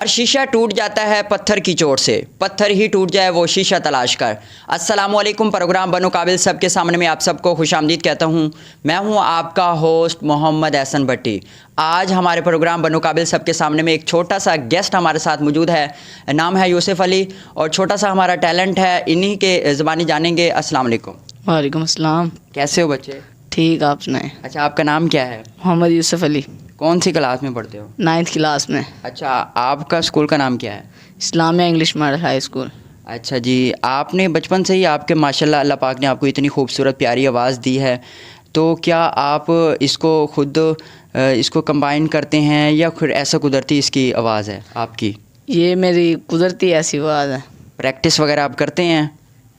और शीशा टूट जाता है पत्थर की चोट से, पत्थर ही टूट जाए वो शीशा तलाश कर। अस्सलामुअलैकुम। प्रोग्राम बनो काबिल सबके सामने में आप सबको खुशामदीद कहता हूँ। मैं हूँ आपका होस्ट मोहम्मद एहसन भट्टी। आज हमारे प्रोग्राम बनो काबिल सबके सामने में एक छोटा सा गेस्ट हमारे साथ मौजूद है। नाम है यूसुफ अली और छोटा सा हमारा टैलेंट है, इन्हीं के ज़बानी जानेंगे। अस्सलाम वालेकुम। वालेकुम अस्सलाम। कैसे हो बच्चे? ठीक, आप सुनाएं। अच्छा, आपका नाम क्या है? मोहम्मद यूसुफ अली। कौन सी क्लास में पढ़ते हो? 9th क्लास में। अच्छा, आपका स्कूल का नाम क्या है? Islamia English model high school. अच्छा जी, आपने बचपन से ही आपके माशाल्लाह अल्लाह पाक ने आपको इतनी खूबसूरत प्यारी आवाज़ दी है, तो क्या आप इसको खुद इसको कंबाइन करते हैं या फिर ऐसा कुदरती इसकी आवाज़ है आपकी? ये मेरी कुदरती ऐसी आवाज़ है। प्रैक्टिस वगैरह आप करते हैं?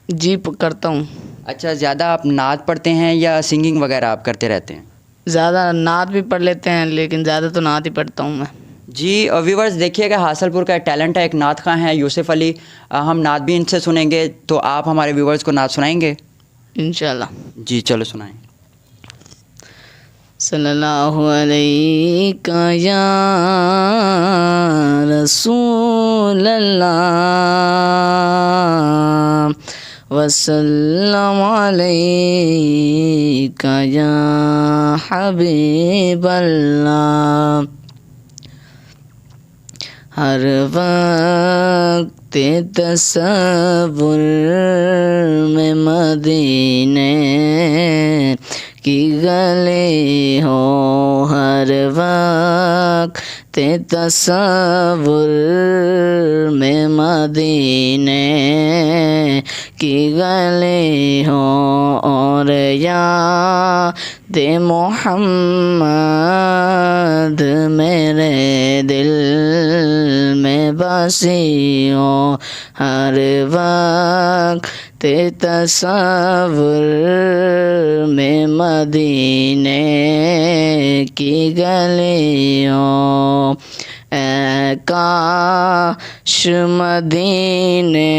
जी करता हूँ। अच्छा, ज़्यादा आप नात पढ़ते हैं या सिंगिंग वगैरह आप करते रहते हैं? ज़्यादा नात भी पढ़ लेते हैं, लेकिन ज़्यादा तो नात ही पढ़ता हूँ मैं। जी व्यूवर्स, देखिएगा हासलपुर का एक टैलेंट है, एक नात खां है यूसुफ अली। हम नात भी इनसे सुनेंगे, तो आप हमारे व्यूवर्स को नात सुनाएंगे? इंशाल्लाह। जी चलो सुनाएं। सल्लल्लाहु अलैका या रसूल अल्लाह वसल्लम अलैका या हबीब अल्लाह। हर वक्त तसव्वुर में मदीने की गले हो, हर वक्त तसव्वुर में मदीने की गले हो, और याद मोहम्मद मेरे दिल में बसी हो, हर वक्त तसव्वुर में मदीने की गलियों। ऐ काश मदीने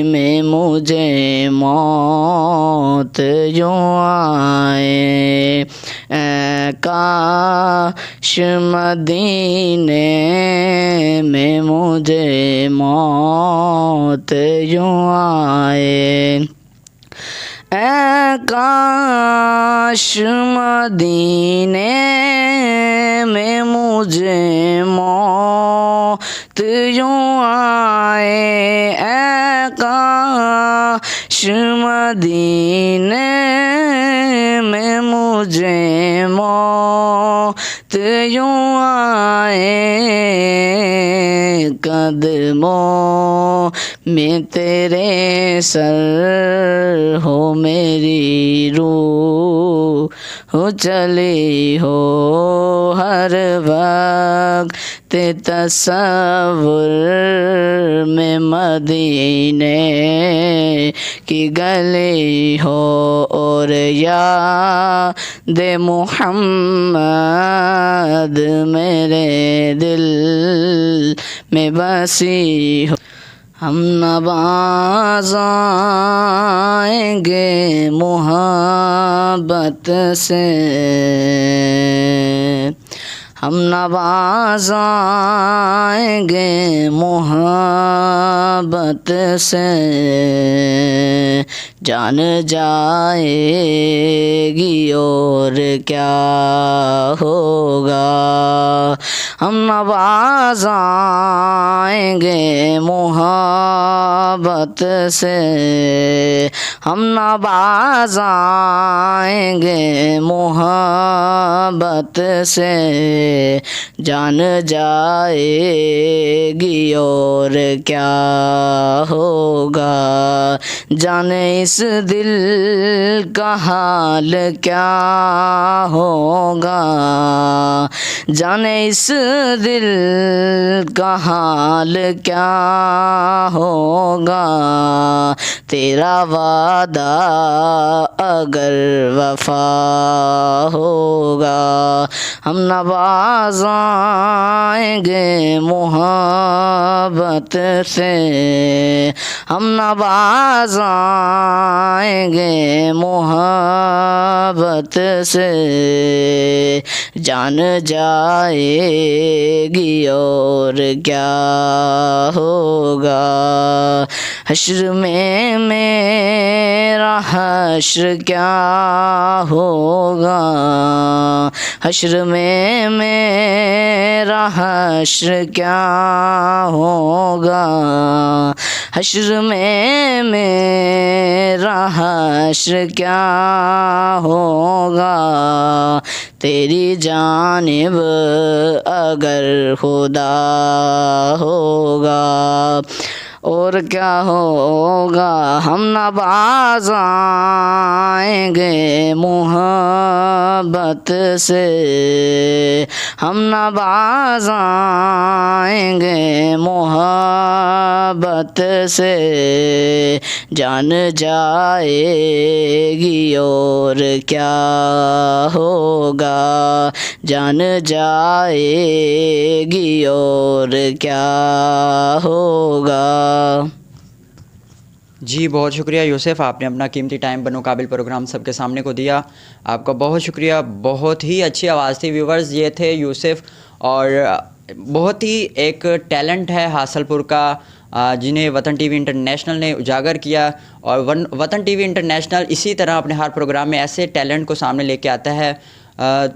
में मुझे मौत यूं आए, ऐ काश मदीने में मुझे मौत यूं आए, ऐ काश मदीने में मुझे मौत यूं आए, ऐ काश मदीने में मुझे मौत यूं आए, कदमों में तेरे सर हो मेरी रूह हो चली हो, हर वक्त तसव्वुर में मदीने की गली हो, और याद मुहम्मद मेरे दिल में बसी हो। हम नवाज़ाएंगे मोहब्बत से, हम नवाज़ाएंगे मोहब्बत से, जान जाएगी और क्या होगा, हम नवाज़ाएंगे मोहब्बत से, हम नवाज़ाएंगे मोहब्बत से, जान जाएगी और क्या होगा, जाने इस दिल का हाल क्या होगा, जाने इस दिल का हाल क्या होगा, तेरा वादा अगर वफा होगा, हम नवाज़ाएंगे मोहब्बत से, हम नवाज़ाएंगे जाएंगे मोहब्बत से, जान जाएगी और क्या होगा। हश्र में मेरा हश्र क्या होगा, हश्र में मेरा हश्र क्या होगा, हश्र में मेरा हश्र क्या होगा। तेरी जानिब अगर खुदा होगा और क्या होगा। हम न बाज़ आएंगे मोहब्बत से, हम न बाज़ आएंगे मोहब्बत से, जान जाएगी और क्या होगा, जान जाएगी और क्या होगा। जी बहुत शुक्रिया यूसुफ, आपने अपना कीमती टाइम बनो काबिल प्रोग्राम सबके सामने को दिया। आपका बहुत शुक्रिया। बहुत ही अच्छी आवाज़ थी। व्यूवर्स, ये थे यूसुफ और बहुत ही एक टैलेंट है हासलपुर का, जिन्हें वतन टीवी इंटरनेशनल ने उजागर किया। और वतन टीवी इंटरनेशनल इसी तरह अपने हर प्रोग्राम में ऐसे टैलेंट को सामने लेके आता है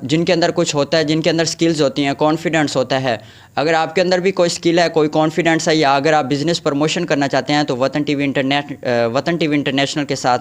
जिनके अंदर कुछ होता है, जिनके अंदर स्किल्स होती हैं, कॉन्फिडेंस होता है। अगर आपके अंदर भी कोई स्किल है, कोई कॉन्फिडेंस है, या अगर आप बिज़नेस प्रमोशन करना चाहते हैं तो वतन टीवी इंटरनेशनल के साथ